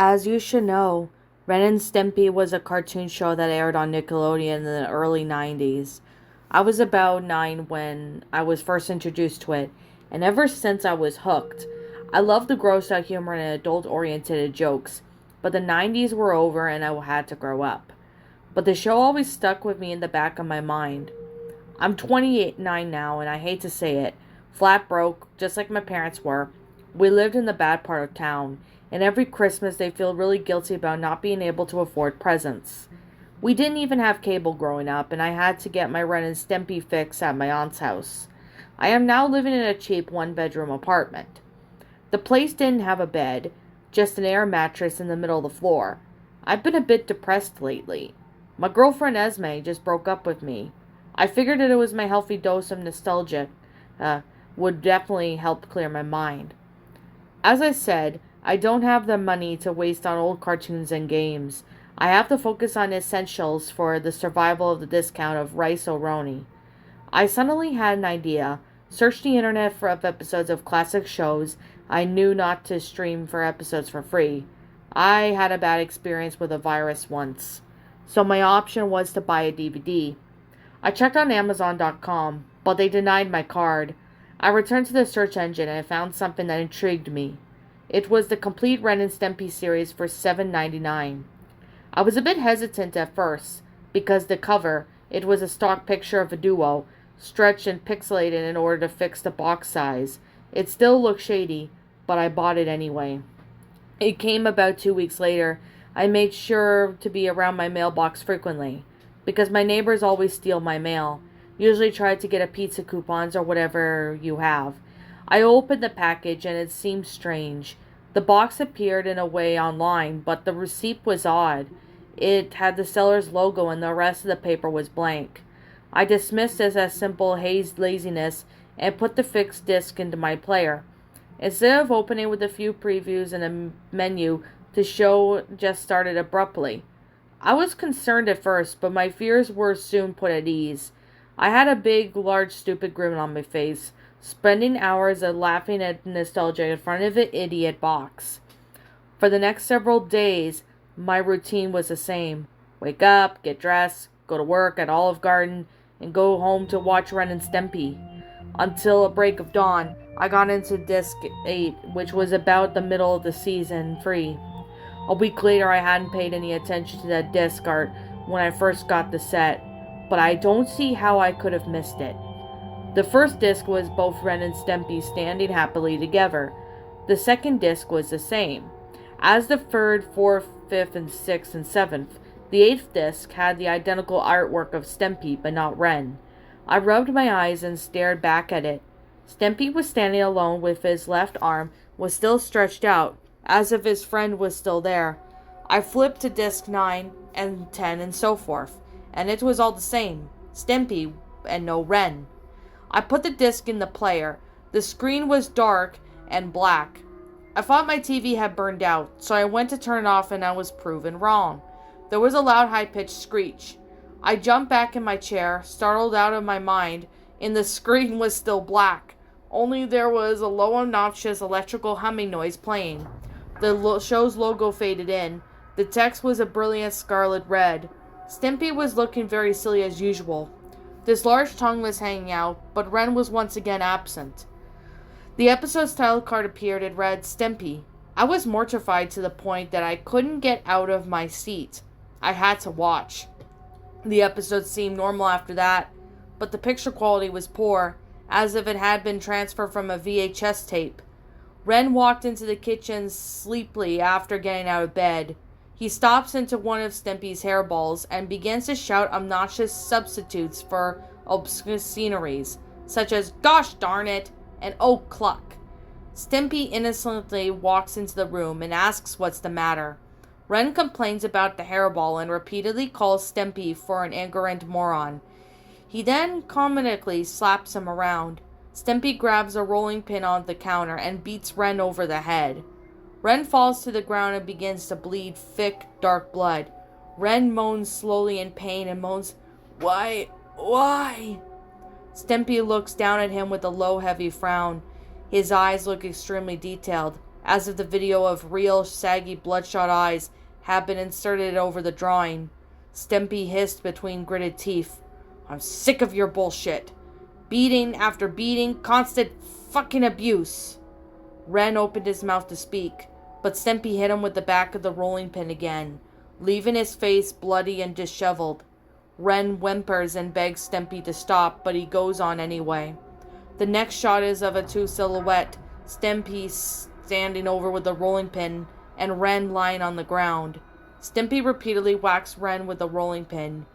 As you should know, Ren and Stimpy was a cartoon show that aired on Nickelodeon in the early 90s. I was about 9 when I was first introduced to it, and ever since I was hooked. I love the gross out humor and adult oriented jokes, but the 90s were over and I had to grow up. But the show always stuck with me in the back of my mind. I'm 29 now, and I hate to say it, flat broke, just like my parents were. We lived in the bad part of town, and every Christmas they feel really guilty about not being able to afford presents. We didn't even have cable growing up, and I had to get my Ren and Stimpy fix at my aunt's house. I am now living in a cheap one-bedroom apartment. The place didn't have a bed, just an air mattress in the middle of the floor. I've been a bit depressed lately. My girlfriend Esme just broke up with me. I figured that it was my healthy dose of nostalgia would definitely help clear my mind. As I said, I don't have the money to waste on old cartoons and games. I have to focus on essentials for the survival of the discount of rice oroni. I suddenly had an idea. Searched the internet for episodes of classic shows I knew not to stream for episodes for free. I had a bad experience with a virus once, so my option was to buy a DVD. I checked on Amazon.com, but they denied my card. I returned to the search engine and found something that intrigued me. It was the complete Ren and Stimpy series for $7.99. I was a bit hesitant at first, because the cover, it was a stock picture of a duo, stretched and pixelated in order to fix the box size. It still looked shady, but I bought it anyway. It came about 2 weeks later. I made sure to be around my mailbox frequently, because my neighbors always steal my mail. Usually try to get a pizza coupons or whatever you have. I opened the package and it seemed strange. The box appeared in a way online, but the receipt was odd. It had the seller's logo and the rest of the paper was blank. I dismissed this as simple hazed laziness and put the fixed disc into my player. Instead of opening with a few previews and a menu, the show just started abruptly. I was concerned at first, but my fears were soon put at ease. I had a big, large, stupid grin on my face, spending hours of laughing at nostalgia in front of an idiot box. For the next several days, my routine was the same. Wake up, get dressed, go to work at Olive Garden, and go home to watch Ren and Stimpy. Until a break of dawn, I got into Disc 8, which was about the middle of the season 3. A week later, I hadn't paid any attention to that disc art when I first got the set, but I don't see how I could have missed it. The first disc was both Ren and Stimpy standing happily together. The second disc was the same. As the third, fourth, fifth, and sixth, and seventh, the eighth disc had the identical artwork of Stimpy, but not Ren. I rubbed my eyes and stared back at it. Stimpy was standing alone with his left arm was still stretched out, as if his friend was still there. I flipped to disc 9 and 10 and so forth, and it was all the same. Stimpy and no Ren. I put the disc in the player. The screen was dark and black. I thought my TV had burned out, so I went to turn it off and I was proven wrong. There was a loud high-pitched screech. I jumped back in my chair, startled out of my mind, and the screen was still black. Only there was a low obnoxious electrical humming noise playing. The show's logo faded in. The text was a brilliant scarlet red. Stimpy was looking very silly as usual. This large tongue was hanging out, but Ren was once again absent. The episode's title card appeared. It read, Stimpy. I was mortified to the point that I couldn't get out of my seat. I had to watch. The episode seemed normal after that, but the picture quality was poor, as if it had been transferred from a VHS tape. Ren walked into the kitchen sleepily after getting out of bed. He stops into one of Stimpy's hairballs and begins to shout obnoxious substitutes for obscenities, such as gosh darn it and oh cluck. Stimpy innocently walks into the room and asks what's the matter. Ren complains about the hairball and repeatedly calls Stimpy for an ignorant moron. He then comically slaps him around. Stimpy grabs a rolling pin on the counter and beats Ren over the head. Ren falls to the ground and begins to bleed thick, dark blood. Ren moans slowly in pain and moans, Why? Stimpy looks down at him with a low, heavy frown. His eyes look extremely detailed, as if the video of real, saggy, bloodshot eyes had been inserted over the drawing. Stimpy hissed between gritted teeth. I'm sick of your bullshit. Beating after beating, constant fucking abuse. Ren opened his mouth to speak, but Stimpy hit him with the back of the rolling pin again, leaving his face bloody and disheveled. Ren whimpers and begs Stimpy to stop, but he goes on anyway. The next shot is of a two silhouette, Stimpy standing over with the rolling pin, and Ren lying on the ground. Stimpy repeatedly whacks Ren with the rolling pin.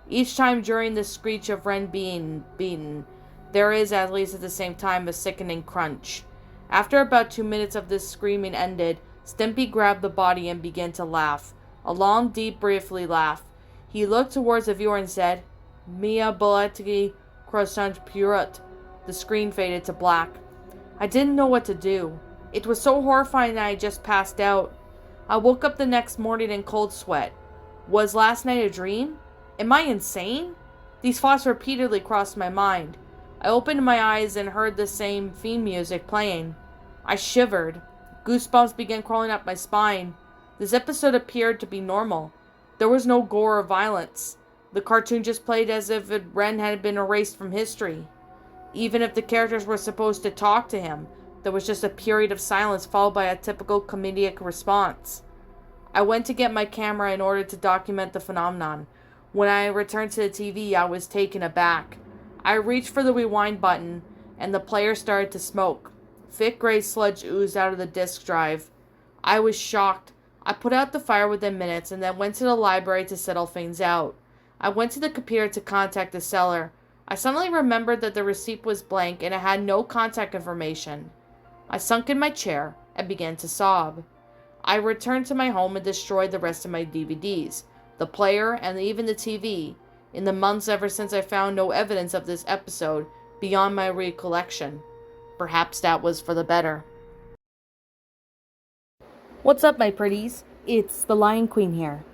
Each time during the screech of Ren being beaten, there is, at least at the same time, a sickening crunch. After about 2 minutes of this screaming ended, Stimpy grabbed the body and began to laugh. A long, deep, briefly laugh. He looked towards the viewer and said, Mia Boletti croissant purut. The screen faded to black. I didn't know what to do. It was so horrifying that I just passed out. I woke up the next morning in cold sweat. Was last night a dream? Am I insane? These thoughts repeatedly crossed my mind. I opened my eyes and heard the same theme music playing. I shivered. Goosebumps began crawling up my spine. This episode appeared to be normal. There was no gore or violence. The cartoon just played as if Ren had been erased from history. Even if the characters were supposed to talk to him, there was just a period of silence followed by a typical comedic response. I went to get my camera in order to document the phenomenon. When I returned to the TV, I was taken aback. I reached for the rewind button, and the player started to smoke. Thick gray sludge oozed out of the disk drive. I was shocked. I put out the fire within minutes and then went to the library to settle things out. I went to the computer to contact the seller. I suddenly remembered that the receipt was blank and it had no contact information. I sunk in my chair and began to sob. I returned to my home and destroyed the rest of my DVDs, the player, and even the TV, in the months ever since I found no evidence of this episode beyond my recollection. Perhaps that was for the better. What's up, my pretties? It's the Lion Queen here.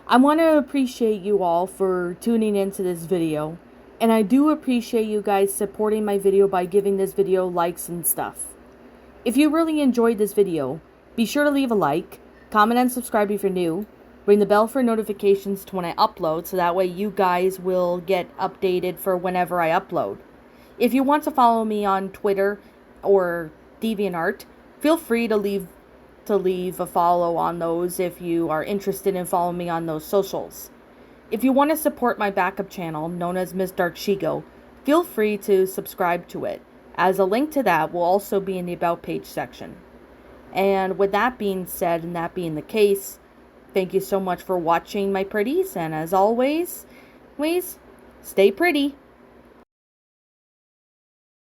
I want to appreciate you all for tuning into this video, and I do appreciate you guys supporting my video by giving this video likes and stuff. If you really enjoyed this video, be sure to leave a like, comment and subscribe if you're new, ring the bell for notifications to when I upload so that way you guys will get updated for whenever I upload. If you want to follow me on Twitter or DeviantArt, feel free to leave a follow on those if you are interested in following me on those socials. If you want to support my backup channel, known as Miss Dark Shigo, feel free to subscribe to it, as a link to that will also be in the About page section. And with that being said, and that being the case, thank you so much for watching, my pretties, and as always, stay pretty.